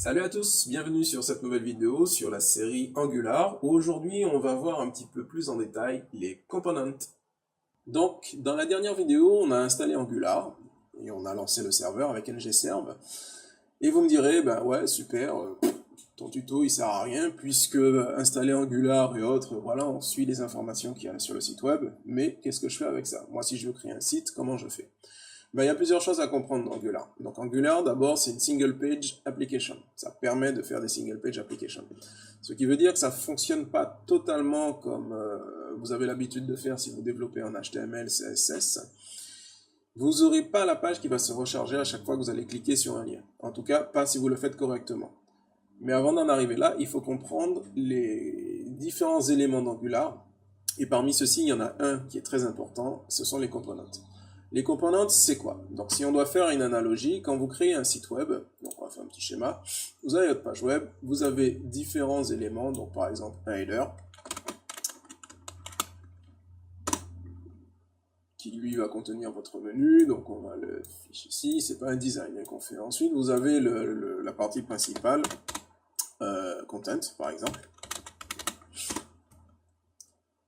Salut à tous, bienvenue sur cette nouvelle vidéo sur la série Angular, où aujourd'hui on va voir un petit peu plus en détail les components. Donc dans la dernière vidéo on a installé Angular et on a lancé le serveur avec ngserve et vous me direz bah ouais super, ton tuto il sert à rien puisque installer Angular et autres, voilà, on suit les informations qu'il y a sur le site web, mais qu'est-ce que je fais avec ça? Moi si je veux créer un site, comment je fais? Ben, il y a plusieurs choses à comprendre dans Angular. Donc Angular, d'abord, c'est une single page application. Ça permet de faire des single page applications. Ce qui veut dire que ça ne fonctionne pas totalement comme vous avez l'habitude de faire si vous développez en HTML, CSS. Vous n'aurez pas la page qui va se recharger à chaque fois que vous allez cliquer sur un lien. En tout cas, pas si vous le faites correctement. Mais avant d'en arriver là, il faut comprendre les différents éléments d'Angular. Et parmi ceux-ci, il y en a un qui est très important, ce sont les components. Les components, c'est quoi? Donc si on doit faire une analogie, quand vous créez un site web, donc on va faire un petit schéma, vous avez votre page web, vous avez différents éléments, donc par exemple un header, qui lui va contenir votre menu, donc on va le fiche ici, c'est pas un design qu'on fait. Ensuite vous avez la partie principale, content par exemple,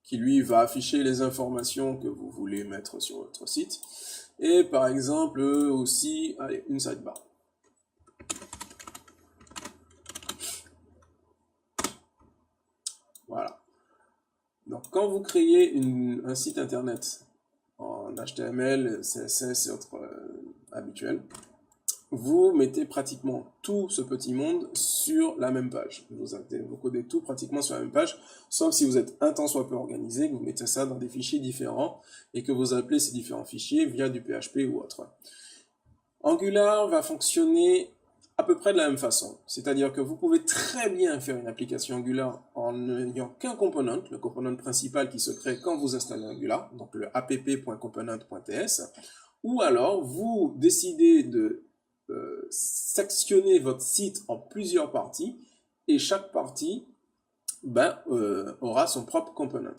qui lui va afficher les informations que vous voulez mettre sur votre site. Et par exemple aussi, allez, une sidebar. Voilà. Donc quand vous créez un site internet en HTML, CSS et autres habituels, vous mettez pratiquement tout ce petit monde sur la même page. Vous codez tout pratiquement sur la même page, sauf si vous êtes un tant soit peu organisé, que vous mettez ça dans des fichiers différents et que vous appelez ces différents fichiers via du PHP ou autre. Angular va fonctionner à peu près de la même façon. C'est-à-dire que vous pouvez très bien faire une application Angular en n'ayant qu'un component, le component principal qui se crée quand vous installez Angular, donc le app.component.ts, ou alors vous décidez de sectionner votre site en plusieurs parties et chaque partie aura son propre component.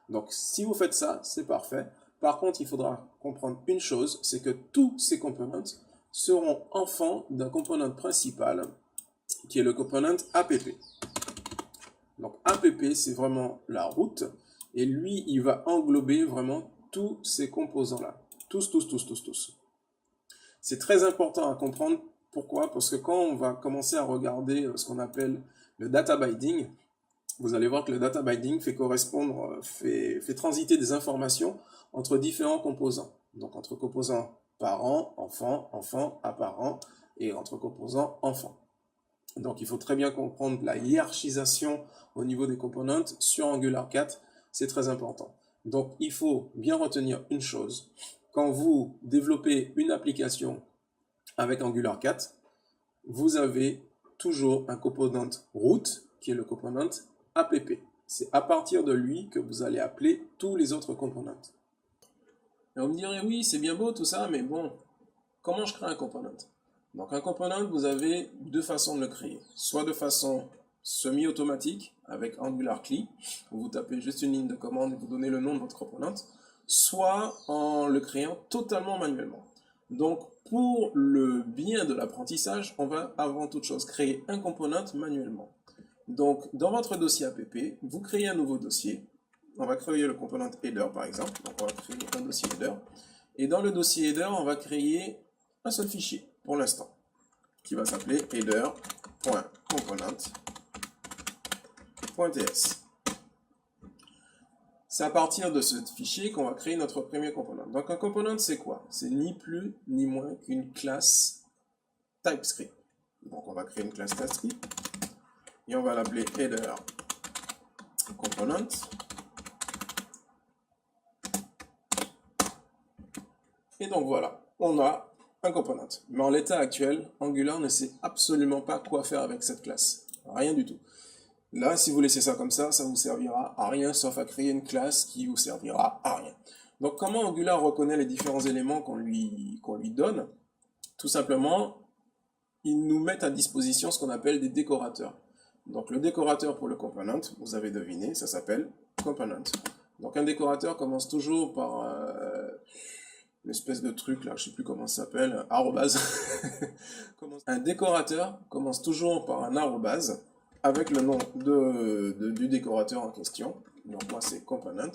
Donc si vous faites ça, c'est parfait. Par contre, il faudra comprendre une chose, c'est que tous ces components seront enfants d'un component principal qui est le component app. Donc app, c'est vraiment la route et lui, il va englober vraiment tous ces composants-là. Tous. C'est très important à comprendre. Pourquoi? Parce que quand on va commencer à regarder ce qu'on appelle le data binding, vous allez voir que le data binding fait transiter des informations entre différents composants. Donc entre composants parents, enfants, apparents, et entre composants enfants. Donc il faut très bien comprendre la hiérarchisation au niveau des components sur Angular 4, c'est très important. Donc il faut bien retenir une chose, quand vous développez une application avec Angular 4, vous avez toujours un component root qui est le component app. C'est à partir de lui que vous allez appeler tous les autres components. Et on me dirait oui, c'est bien beau tout ça, mais bon, comment je crée un component? Donc un component, vous avez deux façons de le créer. Soit de façon semi-automatique avec Angular CLI, où vous tapez juste une ligne de commande et vous donnez le nom de votre component, soit en le créant totalement manuellement. Donc pour le bien de l'apprentissage, on va avant toute chose créer un component manuellement. Donc dans votre dossier app, vous créez un nouveau dossier. On va créer le component header par exemple. Donc on va créer un dossier header. Et dans le dossier header, on va créer un seul fichier pour l'instant, qui va s'appeler header.component.ts. C'est à partir de ce fichier qu'on va créer notre premier component. Donc un component, c'est quoi? C'est ni plus ni moins qu'une classe TypeScript. Donc on va créer une classe TypeScript et on va l'appeler header.component. Et donc voilà, on a un component. Mais en l'état actuel, Angular ne sait absolument pas quoi faire avec cette classe. Rien du tout. Là, si vous laissez ça comme ça vous servira à rien, sauf à créer une classe qui vous servira à rien. Donc comment Angular reconnaît les différents éléments qu'on lui donne? Tout simplement, ils nous mettent à disposition ce qu'on appelle des décorateurs. Donc le décorateur pour le component, vous avez deviné, ça s'appelle component. Donc un décorateur commence toujours par l'espèce de truc là, je sais plus comment ça s'appelle, arrobase. Un décorateur commence toujours par un arrobase avec le nom du décorateur en question. Donc moi c'est component.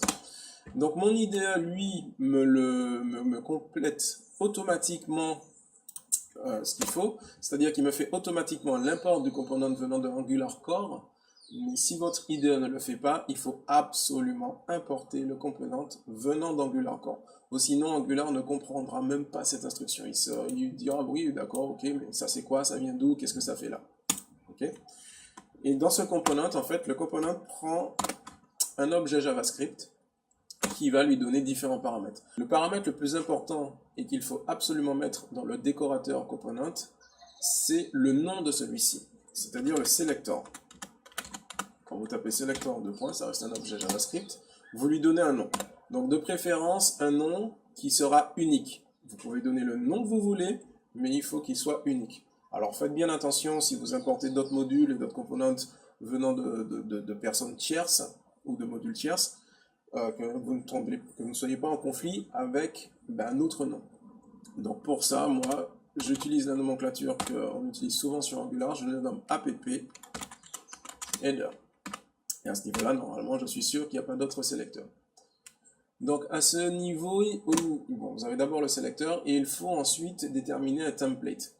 Donc mon IDE lui me complète automatiquement ce qu'il faut, c'est-à-dire qu'il me fait automatiquement l'import du component venant de Angular Core. Mais si votre IDE ne le fait pas, il faut absolument importer le component venant d'Angular Core. Ou sinon, Angular ne comprendra même pas cette instruction. Il dira oui, d'accord, ok, mais ça c'est quoi, ça vient d'où, qu'est-ce que ça fait là? Ok. Et dans ce component, en fait, le component prend un objet JavaScript qui va lui donner différents paramètres. Le paramètre le plus important et qu'il faut absolument mettre dans le décorateur component, c'est le nom de celui-ci, c'est-à-dire le selector. Quand vous tapez selector deux points, ça reste un objet JavaScript, vous lui donnez un nom. Donc de préférence, un nom qui sera unique. Vous pouvez donner le nom que vous voulez, mais il faut qu'il soit unique. Alors faites bien attention si vous importez d'autres modules et d'autres components venant de personnes tierces ou de modules tierces, que vous ne soyez pas en conflit avec un autre nom. Donc pour ça, moi, j'utilise la nomenclature qu'on utilise souvent sur Angular, je le nomme app header. Et à ce niveau-là, normalement, je suis sûr qu'il n'y a pas d'autres sélecteurs. Donc à ce niveau, bon, vous avez d'abord le sélecteur et il faut ensuite déterminer un template.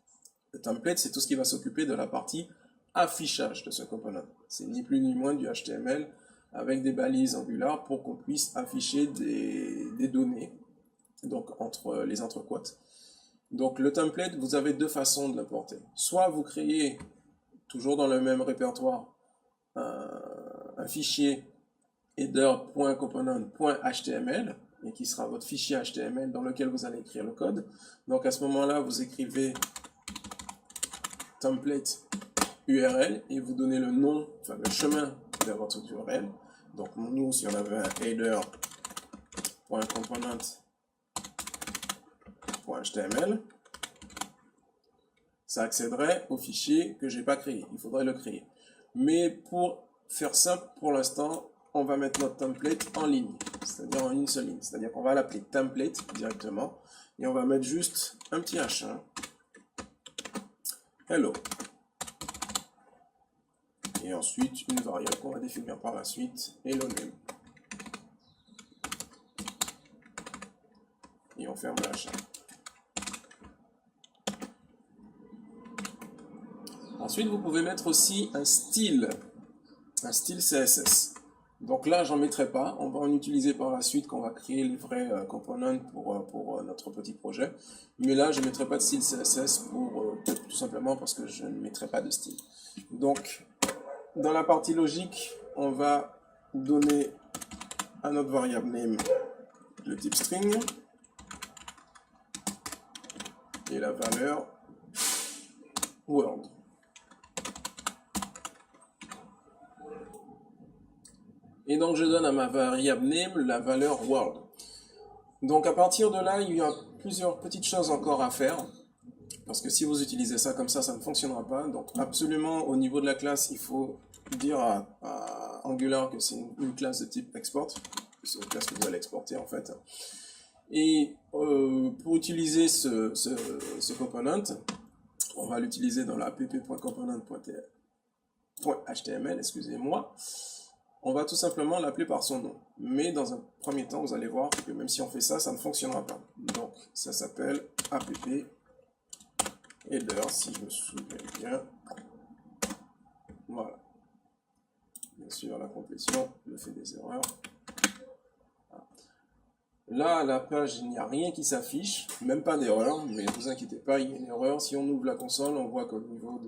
Le template, c'est tout ce qui va s'occuper de la partie affichage de ce component. C'est ni plus ni moins du HTML avec des balises Angular pour qu'on puisse afficher des données, donc entre les entrequotes. Donc le template, vous avez deux façons de l'importer. Soit vous créez, toujours dans le même répertoire, un fichier header.component.html et qui sera votre fichier HTML dans lequel vous allez écrire le code. Donc à ce moment-là, vous écrivez template URL et vous donnez le nom, enfin le chemin de votre URL. Donc nous, si on avait un header.component.html, ça accéderait au fichier que j'ai pas créé. Il faudrait le créer. Mais pour faire simple, pour l'instant, on va mettre notre template en ligne, c'est-à-dire en une seule ligne. C'est-à-dire qu'on va l'appeler template directement et on va mettre juste un petit H1. Hello. Et ensuite, une variable qu'on va définir par la suite, hello name. Et on ferme le H1. Ensuite, vous pouvez mettre aussi un style CSS. Donc là, j'en mettrai pas. On va en utiliser par la suite quand on va créer les vrais components pour notre petit projet. Mais là, je ne mettrai pas de style CSS tout simplement parce que je ne mettrai pas de style. Donc, dans la partie logique, on va donner à notre variable name le type string et la valeur word. Et donc je donne à ma variable name la valeur word. Donc à partir de là, il y a plusieurs petites choses encore à faire. Parce que si vous utilisez ça comme ça ne fonctionnera pas. Donc absolument au niveau de la classe, il faut dire à Angular que c'est une classe de type export. C'est une classe que vous allez exporter en fait. Et pour utiliser ce component, on va l'utiliser dans la app.component.html, excusez-moi. On va tout simplement l'appeler par son nom. Mais dans un premier temps, vous allez voir que même si on fait ça, ça ne fonctionnera pas. Donc, ça s'appelle app header, si je me souviens bien. Voilà. Bien sûr, la complétion me fait des erreurs. Là, à la page, il n'y a rien qui s'affiche, même pas d'erreur, mais ne vous inquiétez pas, il y a une erreur. Si on ouvre la console, on voit qu'au niveau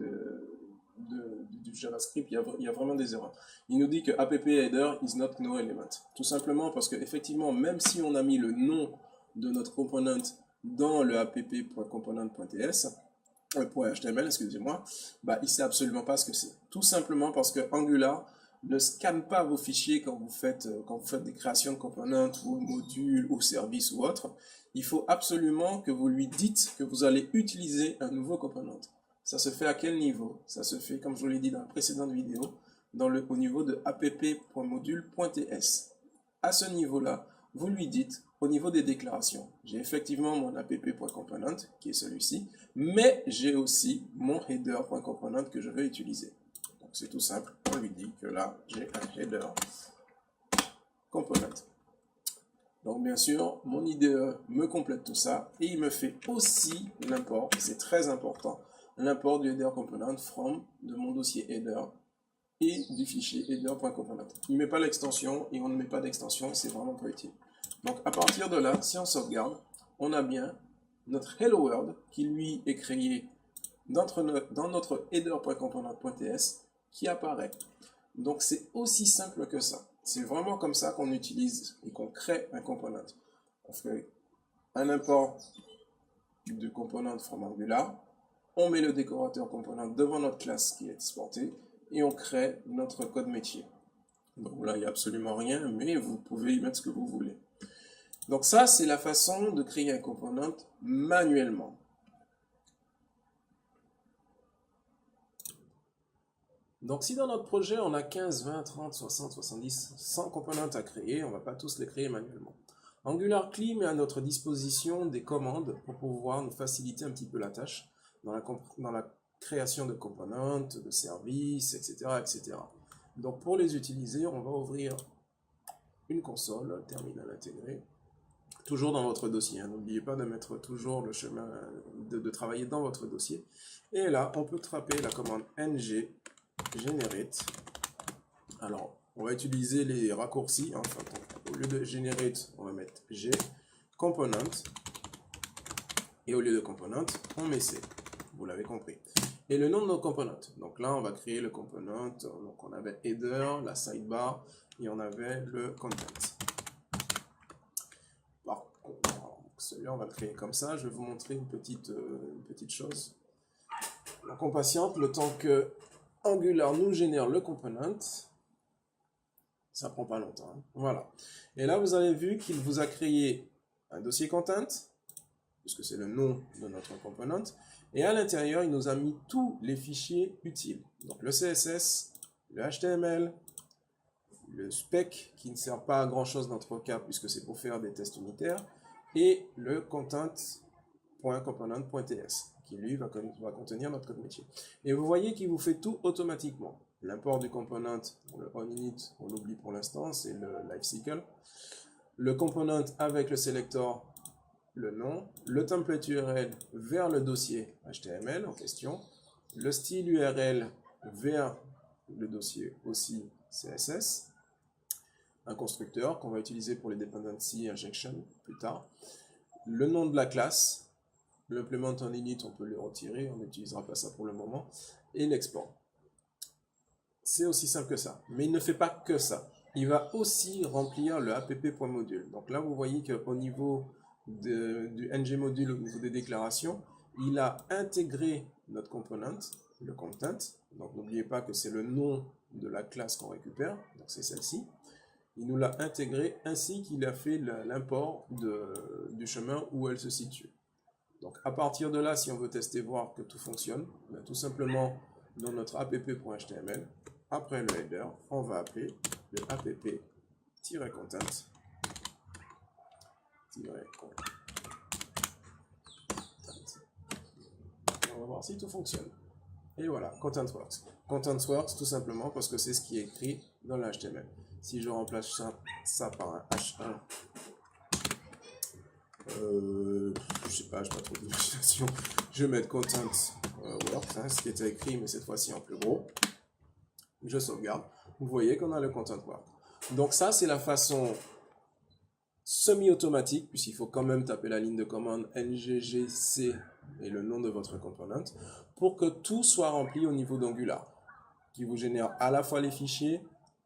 du JavaScript, il y a vraiment des erreurs. Il nous dit que app.header is not no element. Tout simplement parce que effectivement, même si on a mis le nom de notre component dans le app.component.html, excusez-moi, il ne sait absolument pas ce que c'est. Tout simplement parce que Angular ne scanne pas vos fichiers quand vous faites des créations de components ou modules ou services ou autres. Il faut absolument que vous lui dites que vous allez utiliser un nouveau component. Ça se fait à quel niveau? Ça se fait, comme je vous l'ai dit dans la précédente vidéo, au niveau de app.module.ts. À ce niveau-là, vous lui dites au niveau des déclarations, j'ai effectivement mon app.component qui est celui-ci, mais j'ai aussi mon header.component que je vais utiliser. Donc c'est tout simple, on lui dit que là j'ai un header component. Donc bien sûr, mon IDE me complète tout ça et il me fait aussi l'import, c'est très important, l'import du header component from de mon dossier header et du fichier header.component. Il ne met pas l'extension et on ne met pas d'extension, c'est vraiment pas utile. Donc à partir de là, si on sauvegarde, on a bien notre hello world qui lui est créé dans notre header.component.ts qui apparaît. Donc c'est aussi simple que ça. C'est vraiment comme ça qu'on utilise et qu'on crée un component. On fait un import de component from Angular, on met le décorateur component devant notre classe qui est exportée et on crée notre code métier. Donc là, il n'y a absolument rien, mais vous pouvez y mettre ce que vous voulez. Donc ça, c'est la façon de créer un component manuellement. Donc si dans notre projet, on a 15, 20, 30, 60, 70, 100 components à créer, on ne va pas tous les créer manuellement. Angular CLI met à notre disposition des commandes pour pouvoir nous faciliter un petit peu la tâche dans la création de components, de services, etc., etc. Donc pour les utiliser, on va ouvrir une console, terminal intégré, toujours dans votre dossier. N'oubliez pas de mettre toujours le chemin, de travailler dans votre dossier. Et là, on peut taper la commande ng generate. Alors, on va utiliser les raccourcis. Enfin, au lieu de generate, on va mettre g component. Et au lieu de component, on met c. Vous l'avez compris. Et le nom de nos components. Donc là, on va créer le component. Donc on avait header, la sidebar, et on avait le content. Celui-là, on va le créer comme ça. Je vais vous montrer une petite chose. Donc on patiente le temps que Angular nous génère le component. Ça prend pas longtemps. Hein. Voilà. Et là, vous avez vu qu'il vous a créé un dossier content, puisque c'est le nom de notre component. Et à l'intérieur, il nous a mis tous les fichiers utiles. Donc le CSS, le HTML, le spec, qui ne sert pas à grand chose dans notre cas, puisque c'est pour faire des tests unitaires, et le content.component.ts, qui lui va contenir notre code métier. Et vous voyez qu'il vous fait tout automatiquement. L'import du component, le onInit, on l'oublie pour l'instant, c'est le lifecycle. Le component avec le selector, le nom, le template URL vers le dossier HTML en question, le style URL vers le dossier aussi CSS, un constructeur qu'on va utiliser pour les dependency injection plus tard, le nom de la classe, l'implement en init, on peut le retirer, on n'utilisera pas ça pour le moment, et l'export. C'est aussi simple que ça, mais il ne fait pas que ça. Il va aussi remplir le app.module. Donc là, vous voyez qu'au niveau du ng module, au niveau des déclarations, il a intégré notre component, le content. Donc n'oubliez pas que c'est le nom de la classe qu'on récupère, donc c'est celle-ci. Il nous l'a intégré ainsi qu'il a fait l'import du chemin où elle se situe. Donc à partir de là, si on veut tester, voir que tout fonctionne, ben, tout simplement dans notre app.html, après le header, on va appeler le app-content. On va voir si tout fonctionne. Et voilà, Content Works. Content Works tout simplement parce que c'est ce qui est écrit dans le HTML. Si je remplace ça par un H1, je sais pas, je n'ai pas trop d'imagination. Je vais mettre Content Works, hein, ce qui était écrit, mais cette fois-ci en plus gros. Je sauvegarde. Vous voyez qu'on a le Content Works. Donc ça, c'est la façon semi-automatique, puisqu'il faut quand même taper la ligne de commande nggc et le nom de votre component, pour que tout soit rempli au niveau d'Angular, qui vous génère à la fois les fichiers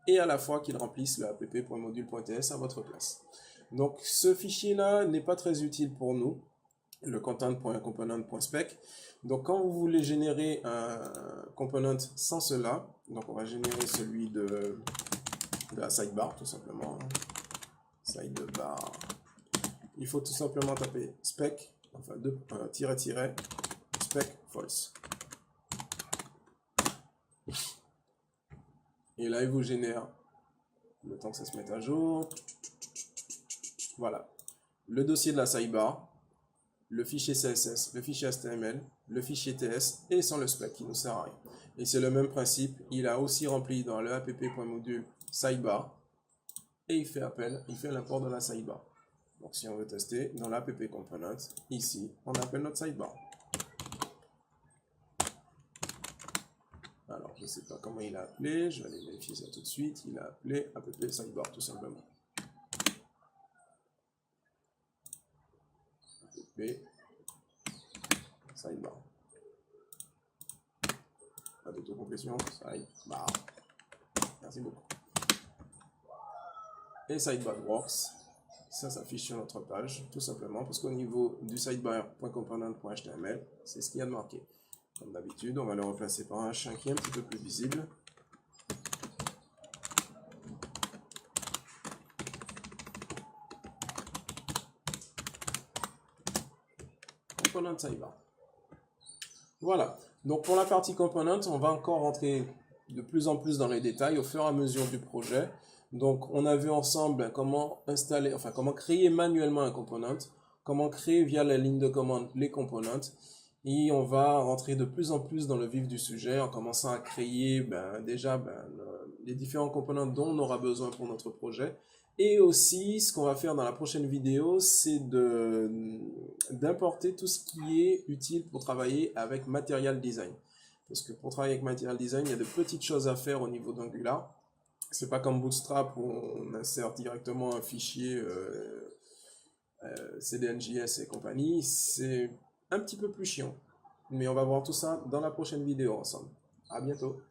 et à la fois qu'il remplisse le app.module.ts à votre place. Donc ce fichier-là n'est pas très utile pour nous, le content.component.spec. Donc quand vous voulez générer un component sans cela, donc on va générer celui de la sidebar tout simplement. Sidebar. Il faut tout simplement taper spec, enfin spec false. Et là, il vous génère, le temps que ça se mette à jour. Voilà. le dossier de la sidebar, le fichier CSS, le fichier HTML, le fichier TS et sans le spec qui ne nous sert à rien. Et c'est le même principe, il a aussi rempli dans le app.module sidebar et il fait l'import de la sidebar. Donc si on veut tester, dans l'app component, ici, on appelle notre sidebar. Alors, je ne sais pas comment il a appelé, je vais aller vérifier ça tout de suite. Il a appelé app sidebar tout simplement. App sidebar. Pas d'autocomplétion, sidebar. Merci beaucoup. Et sidebar works. Ça s'affiche sur notre page, tout simplement, parce qu'au niveau du sidebar.component.html, c'est ce qu'il y a de marqué. Comme d'habitude, on va le remplacer par un chien qui est un petit peu plus visible. Component sidebar. Voilà. Donc pour la partie component, on va encore rentrer de plus en plus dans les détails au fur et à mesure du projet. Donc on a vu ensemble comment installer, enfin comment créer manuellement un component, comment créer via la ligne de commande les components. Et on va rentrer de plus en plus dans le vif du sujet en commençant à créer les différents components dont on aura besoin pour notre projet. Et aussi, ce qu'on va faire dans la prochaine vidéo, c'est d'importer tout ce qui est utile pour travailler avec Material Design. Parce que pour travailler avec Material Design, il y a de petites choses à faire au niveau d'Angular. C'est pas comme Bootstrap où on insère directement un fichier CDNJS et compagnie. C'est un petit peu plus chiant. Mais on va voir tout ça dans la prochaine vidéo ensemble. À bientôt.